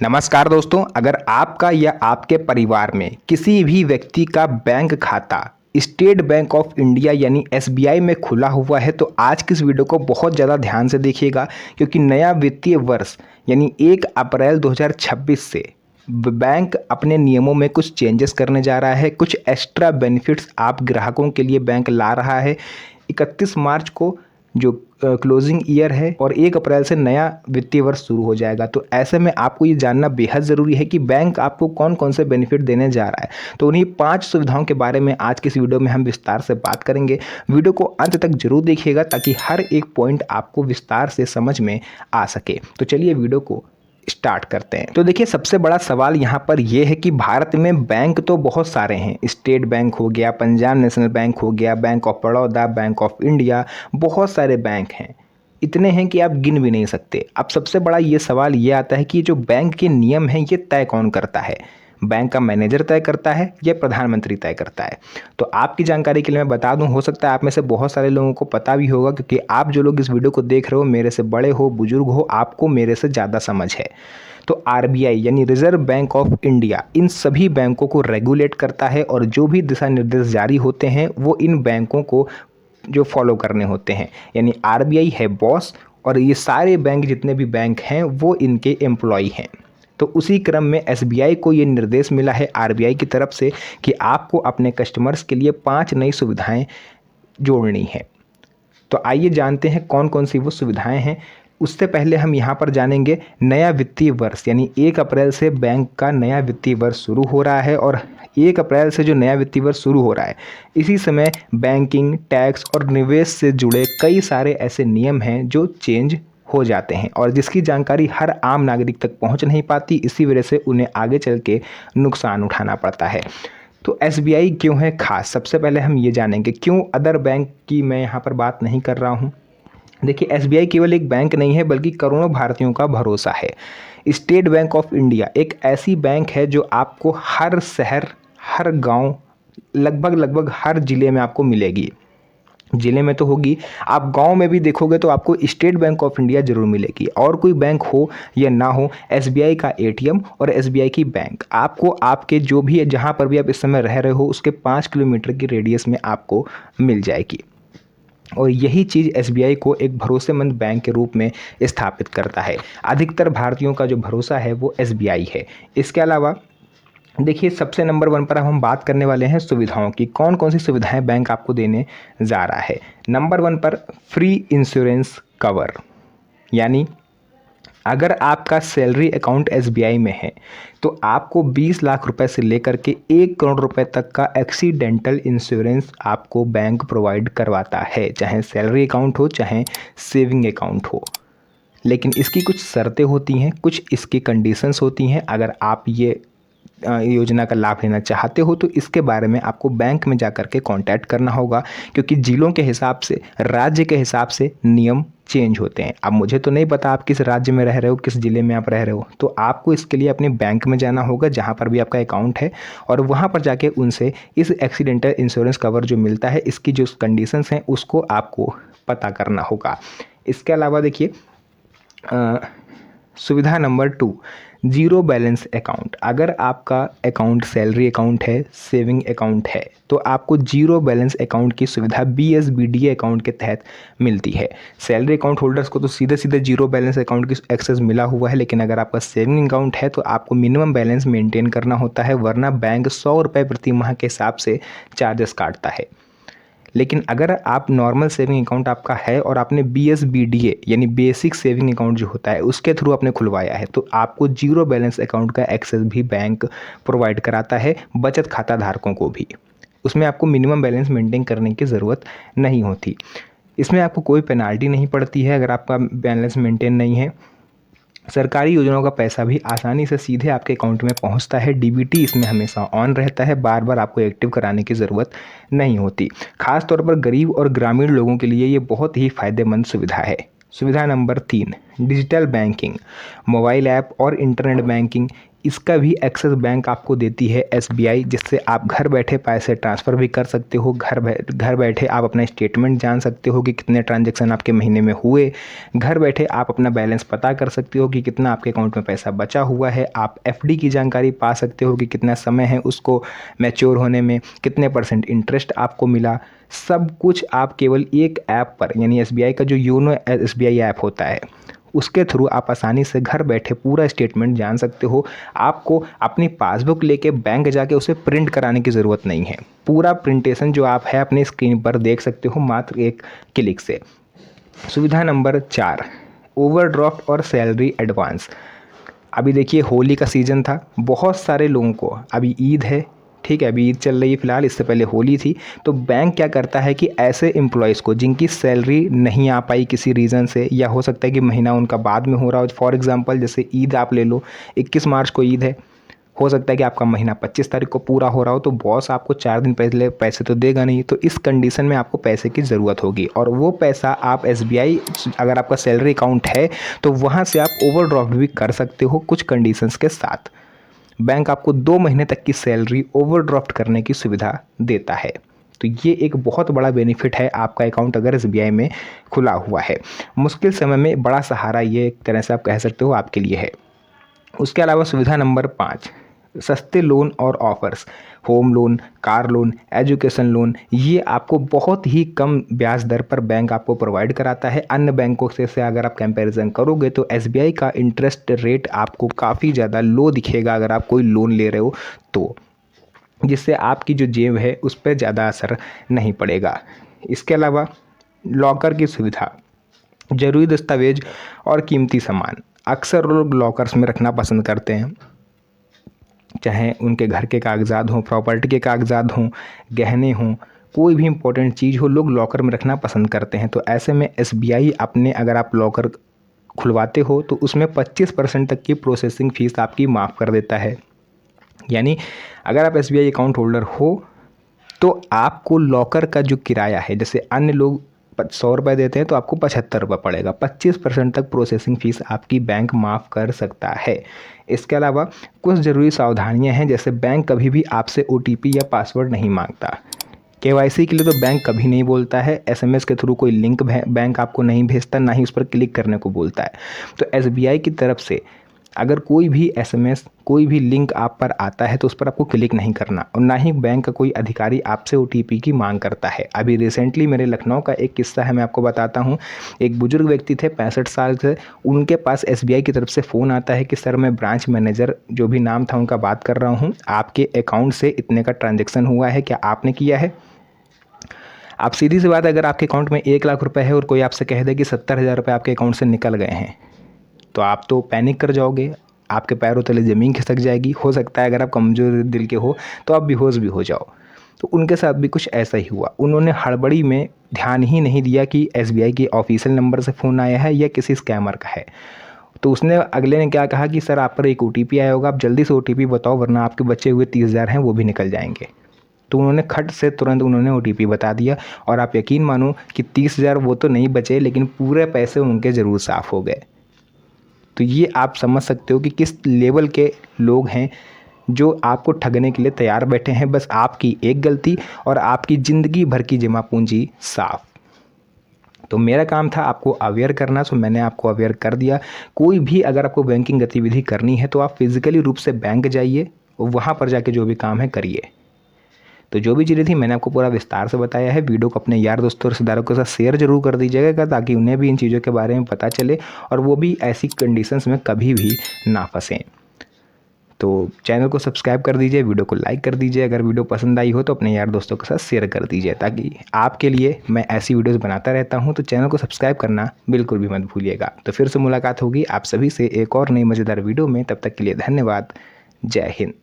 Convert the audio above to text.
नमस्कार दोस्तों, अगर आपका या आपके परिवार में किसी भी व्यक्ति का बैंक खाता स्टेट बैंक ऑफ इंडिया यानी एसबीआई में खुला हुआ है तो आज की इस वीडियो को बहुत ज़्यादा ध्यान से देखिएगा, क्योंकि नया वित्तीय वर्ष यानी 1 अप्रैल 2026 से बैंक अपने नियमों में कुछ चेंजेस करने जा रहा है। कुछ एक्स्ट्रा बेनिफिट्स आप ग्राहकों के लिए बैंक ला रहा है। 31 मार्च को जो क्लोजिंग ईयर है और 1 अप्रैल से नया वित्तीय वर्ष शुरू हो जाएगा। तो ऐसे में आपको ये जानना बेहद ज़रूरी है कि बैंक आपको कौन कौन से बेनिफिट देने जा रहा है। तो उन्हीं 5 सुविधाओं के बारे में आज की इस वीडियो में हम विस्तार से बात करेंगे। वीडियो को अंत तक जरूर देखिएगा ताकि हर एक पॉइंट आपको विस्तार से समझ में आ सके। तो चलिए वीडियो को स्टार्ट करते हैं। तो देखिए, सबसे बड़ा सवाल यहाँ पर यह है कि भारत में बैंक तो बहुत सारे हैं। स्टेट बैंक हो गया, पंजाब नेशनल बैंक हो गया, bank of Baroda, bank of India, बहुत सारे बैंक हैं। इतने हैं कि आप गिन भी नहीं सकते। अब सबसे बड़ा ये सवाल ये आता है कि जो बैंक के नियम हैं ये तय कौन करता है? बैंक का मैनेजर तय करता है या प्रधानमंत्री तय करता है? तो आपकी जानकारी के लिए मैं बता दूं, हो सकता है आप में से बहुत सारे लोगों को पता भी होगा, क्योंकि आप जो लोग इस वीडियो को देख रहे हो, मेरे से बड़े हो, बुजुर्ग हो, आपको मेरे से ज़्यादा समझ है। तो आरबीआई यानी reserve bank of India in सभी बैंकों को रेगुलेट करता है और जो भी दिशा निर्देश जारी होते हैं वो इन बैंकों को जो फॉलो करने होते हैं। यानी आरबीआई है बॉस और ये सारे बैंक, जितने भी बैंक हैं, वो इनके एम्प्लॉय हैं। तो उसी क्रम में एसबीआई को ये निर्देश मिला है आरबीआई की तरफ से कि आपको अपने कस्टमर्स के लिए 5 नई सुविधाएं जोड़नी है। तो आइए जानते हैं कौन कौन सी वो सुविधाएं हैं। उससे पहले हम यहाँ पर जानेंगे नया वित्तीय वर्ष यानी 1 अप्रैल से बैंक का नया वित्तीय वर्ष शुरू हो रहा है। और 1 अप्रैल से जो नया वित्तीय वर्ष शुरू हो रहा है, इसी समय बैंकिंग, टैक्स और निवेश से जुड़े कई सारे ऐसे नियम हैं जो चेंज हो जाते हैं और जिसकी जानकारी हर आम नागरिक तक पहुंच नहीं पाती। इसी वजह से उन्हें आगे चल के नुकसान उठाना पड़ता है। तो एसबीआई क्यों है खास, सबसे पहले हम ये जानेंगे। क्यों अदर बैंक की मैं यहाँ पर बात नहीं कर रहा हूँ? देखिए, एसबीआई केवल एक बैंक नहीं है बल्कि करोड़ों भारतीयों का भरोसा है। स्टेट बैंक ऑफ इंडिया एक ऐसी बैंक है जो आपको हर शहर, हर गांव, लगभग हर ज़िले में आपको मिलेगी। ज़िले में तो होगी, आप गांव में भी देखोगे तो आपको स्टेट बैंक ऑफ इंडिया जरूर मिलेगी। और कोई बैंक हो या ना हो, एसबीआई का एटीएम और एसबीआई की बैंक आपको आपके जो भी है, जहां पर भी आप इस समय रह रहे हो, उसके 5 किलोमीटर की रेडियस में आपको मिल जाएगी। और यही चीज़ एसबीआई को एक भरोसेमंद बैंक के रूप में स्थापित करता है। अधिकतर भारतीयों का जो भरोसा है वो एसबीआई है। इसके अलावा देखिए, सबसे नंबर 1 पर हम बात करने वाले हैं सुविधाओं की। कौन कौन सी सुविधाएं बैंक आपको देने जा रहा है? नंबर 1 पर फ्री इंश्योरेंस कवर, यानी अगर आपका सैलरी अकाउंट एसबीआई में है तो आपको 20 लाख रुपए से लेकर के 1 करोड़ रुपए तक का एक्सीडेंटल इंश्योरेंस आपको बैंक प्रोवाइड करवाता है, चाहे सैलरी अकाउंट हो चाहे सेविंग अकाउंट हो। लेकिन इसकी कुछ शर्तें होती हैं, कुछ इसकी कंडीशंस होती हैं। अगर आप ये योजना का लाभ लेना चाहते हो तो इसके बारे में आपको बैंक में जाकर के कांटेक्ट करना होगा, क्योंकि जिलों के हिसाब से, राज्य के हिसाब से नियम चेंज होते हैं। अब मुझे तो नहीं पता आप किस राज्य में रह रहे हो, किस ज़िले में आप रह रहे हो, तो आपको इसके लिए अपने बैंक में जाना होगा जहां पर भी आपका अकाउंट है, और वहां पर जाके उनसे इस एक्सीडेंटल इंश्योरेंस कवर जो मिलता है, इसकी जो कंडीशंस हैं उसको आपको पता करना होगा। इसके अलावा देखिए, सुविधा नंबर 2, जीरो बैलेंस अकाउंट। अगर आपका अकाउंट सैलरी अकाउंट है, सेविंग अकाउंट है, तो आपको जीरो बैलेंस अकाउंट की सुविधा बीएसबीडीए अकाउंट के तहत मिलती है। सैलरी अकाउंट होल्डर्स को तो सीधे सीधे जीरो बैलेंस अकाउंट की एक्सेस मिला हुआ है, लेकिन अगर आपका सेविंग अकाउंट है तो आपको मिनिमम बैलेंस मेंटेन करना होता है, वरना बैंक 100 रुपये प्रति माह के हिसाब से चार्जेस काटता है। लेकिन अगर आप नॉर्मल सेविंग अकाउंट आपका है और आपने बीएसबीडीए यानी बेसिक सेविंग अकाउंट जो होता है उसके थ्रू आपने खुलवाया है, तो आपको जीरो बैलेंस अकाउंट का एक्सेस भी बैंक प्रोवाइड कराता है, बचत खाता धारकों को भी। उसमें आपको मिनिमम बैलेंस मेंटेन करने की ज़रूरत नहीं होती। इसमें आपको कोई पेनाल्टी नहीं पड़ती है अगर आपका बैलेंस मेंटेन नहीं है। सरकारी योजनाओं का पैसा भी आसानी से सीधे आपके अकाउंट में पहुंचता है। डीबीटी इसमें हमेशा ऑन रहता है, बार बार आपको एक्टिव कराने की ज़रूरत नहीं होती। खास तौर पर गरीब और ग्रामीण लोगों के लिए ये बहुत ही फ़ायदेमंद सुविधा है। सुविधा number 3, digital banking, mobile app और इंटरनेट बैंकिंग, इसका भी एक्सेस बैंक आपको देती है एसबीआई, जिससे आप घर बैठे पैसे ट्रांसफ़र भी कर सकते हो। घर बैठे आप अपना स्टेटमेंट जान सकते हो कि कितने ट्रांजैक्शन आपके महीने में हुए। घर बैठे आप अपना बैलेंस पता कर सकते हो कि कितना आपके अकाउंट में पैसा बचा हुआ है। आप एफडी की जानकारी पा सकते हो कि कितना समय है उसको मैच्योर होने में, कितने % इंटरेस्ट आपको मिला। सब कुछ आप केवल एक ऐप पर, यानी एसबीआई का जो योनो एसबीआई ऐप होता है उसके थ्रू आप आसानी से घर बैठे पूरा स्टेटमेंट जान सकते हो। आपको अपनी पासबुक लेके बैंक जाके उसे प्रिंट कराने की ज़रूरत नहीं है। पूरा प्रिंटेशन जो आप है अपने स्क्रीन पर देख सकते हो मात्र एक क्लिक से। सुविधा नंबर 4, ओवरड्राफ्ट और सैलरी एडवांस। अभी देखिए होली का सीज़न था, बहुत सारे लोगों को, अभी ईद है, ठीक है, अभी ईद चल रही है फ़िलहाल, इससे पहले होली थी। तो बैंक क्या करता है कि ऐसे एम्प्लॉयज़ को जिनकी सैलरी नहीं आ पाई किसी रीज़न से, या हो सकता है कि महीना उनका बाद में हो रहा हो, फॉर एग्ज़ाम्पल जैसे ईद आप ले लो, 21 मार्च को ईद है, हो सकता है कि आपका महीना 25 तारीख को पूरा हो रहा हो, तो बॉस आपको 4 दिन पहले पैसे तो देगा नहीं। तो इस कंडीशन में आपको पैसे की ज़रूरत होगी, और वो पैसा आप एसबीआई, अगर आपका सैलरी अकाउंट है तो वहाँ से आप ओवरड्राफ्ट भी कर सकते हो कुछ कंडीशंस के साथ। बैंक आपको 2 महीने तक की सैलरी ओवरड्राफ्ट करने की सुविधा देता है। तो ये एक बहुत बड़ा बेनिफिट है आपका अकाउंट अगर एसबीआई में खुला हुआ है। मुश्किल समय में बड़ा सहारा ये एक तरह से आप कह सकते हो आपके लिए है। उसके अलावा सुविधा नंबर 5, सस्ते लोन और offers. Home loan, car loan, education loan, ये आपको बहुत ही कम ब्याज दर पर बैंक आपको प्रोवाइड कराता है। अन्य बैंकों से अगर आप कंपैरिजन करोगे तो एसबीआई का इंटरेस्ट रेट आपको काफ़ी ज़्यादा लो दिखेगा अगर आप कोई लोन ले रहे हो तो, जिससे आपकी जो जेब है उस पर ज़्यादा असर नहीं पड़ेगा। इसके अलावा लॉकर की सुविधा, ज़रूरी दस्तावेज और कीमती सामान अक्सर लोग लॉकर्स में रखना पसंद करते हैं, चाहे उनके घर के कागजात हों, प्रॉपर्टी के कागजात हों, गहने हों, कोई भी इंपॉर्टेंट चीज़ हो, लोग लॉकर में रखना पसंद करते हैं। तो ऐसे में एसबीआई अपने, अगर आप लॉकर खुलवाते हो तो उसमें 25% तक की प्रोसेसिंग फ़ीस आपकी माफ़ कर देता है। यानी अगर आप एसबीआई अकाउंट होल्डर हो तो आपको लॉकर का जो किराया है, जैसे अन्य लोग 100 रुपये देते हैं तो आपको 75 रुपये पड़ेगा। 25% तक प्रोसेसिंग फ़ीस आपकी बैंक माफ़ कर सकता है। इसके अलावा कुछ ज़रूरी सावधानियां हैं, जैसे बैंक कभी भी आपसे ओटीपी या पासवर्ड नहीं मांगता। केवाईसी के लिए तो बैंक कभी नहीं बोलता है। एसएमएस के थ्रू कोई लिंक बैंक आपको नहीं भेजता, ना ही उस पर क्लिक करने को बोलता है। तो एसबीआई की तरफ से अगर कोई भी एसएमएस, कोई भी लिंक आप पर आता है तो उस पर आपको क्लिक नहीं करना, और ना ही बैंक का कोई अधिकारी आपसे ओटीपी की मांग करता है। अभी रिसेंटली मेरे लखनऊ का एक किस्सा है, मैं आपको बताता हूँ। एक बुजुर्ग व्यक्ति थे 65 साल से, उनके पास एसबीआई की तरफ से फ़ोन आता है कि सर मैं ब्रांच मैनेजर, जो भी नाम था उनका, बात कर रहा हूँ, आपके अकाउंट से इतने का ट्रांजेक्शन हुआ है, क्या आपने किया है? आप सीधी सी बात, अगर आपके अकाउंट में 1 लाख रुपए है और कोई आपसे कह दे कि 70,000 रुपये आपके अकाउंट से निकल गए हैं, तो आप तो पैनिक कर जाओगे, आपके पैरों तले ज़मीन खिसक जाएगी। हो सकता है अगर आप कमज़ोर दिल के हो तो आप बेहोश भी हो जाओ। तो उनके साथ भी कुछ ऐसा ही हुआ। उन्होंने हड़बड़ी में ध्यान ही नहीं दिया कि एसबीआई के ऑफिशियल नंबर से फ़ोन आया है या किसी स्कैमर का है। तो उसने, अगले ने क्या कहा कि सर आप पर एक ओटीपी आया होगा, आप जल्दी से ओटीपी बताओ वरना आपके बचे हुए 30,000 हैं वो भी निकल जाएंगे। तो उन्होंने खट से तुरंत उन्होंने ओटीपी बता दिया, और आप यकीन मानो कि 30,000 वो तो नहीं बचे, लेकिन पूरे पैसे उनके ज़रूर साफ़ हो गए। तो ये आप समझ सकते हो कि किस लेवल के लोग हैं जो आपको ठगने के लिए तैयार बैठे हैं, बस आपकी एक गलती और आपकी ज़िंदगी भर की जमा पूंजी साफ। तो मेरा काम था आपको अवेयर करना, सो मैंने आपको अवेयर कर दिया। कोई भी अगर आपको बैंकिंग गतिविधि करनी है तो आप फिज़िकली रूप से बैंक जाइए और वहाँ पर जाके जो भी काम है करिए। तो जो भी चीज़ें थी मैंने आपको पूरा विस्तार से बताया है। वीडियो को अपने यार दोस्तों और रिश्तेदारों के साथ शेयर जरूर कर दीजिएगा, ताकि उन्हें भी इन चीज़ों के बारे में पता चले और वो भी ऐसी कंडीशंस में कभी भी ना फंसें। तो चैनल को सब्सक्राइब कर दीजिए, वीडियो को लाइक कर दीजिए। अगर वीडियो पसंद आई हो तो अपने यार दोस्तों के साथ शेयर कर दीजिए, ताकि आपके लिए मैं ऐसी वीडियोस बनाता रहता हूं। तो चैनल को सब्सक्राइब करना बिल्कुल भी मत भूलिएगा। तो फिर से मुलाकात होगी आप सभी से एक और नई मज़ेदार वीडियो में। तब तक के लिए धन्यवाद। जय हिंद।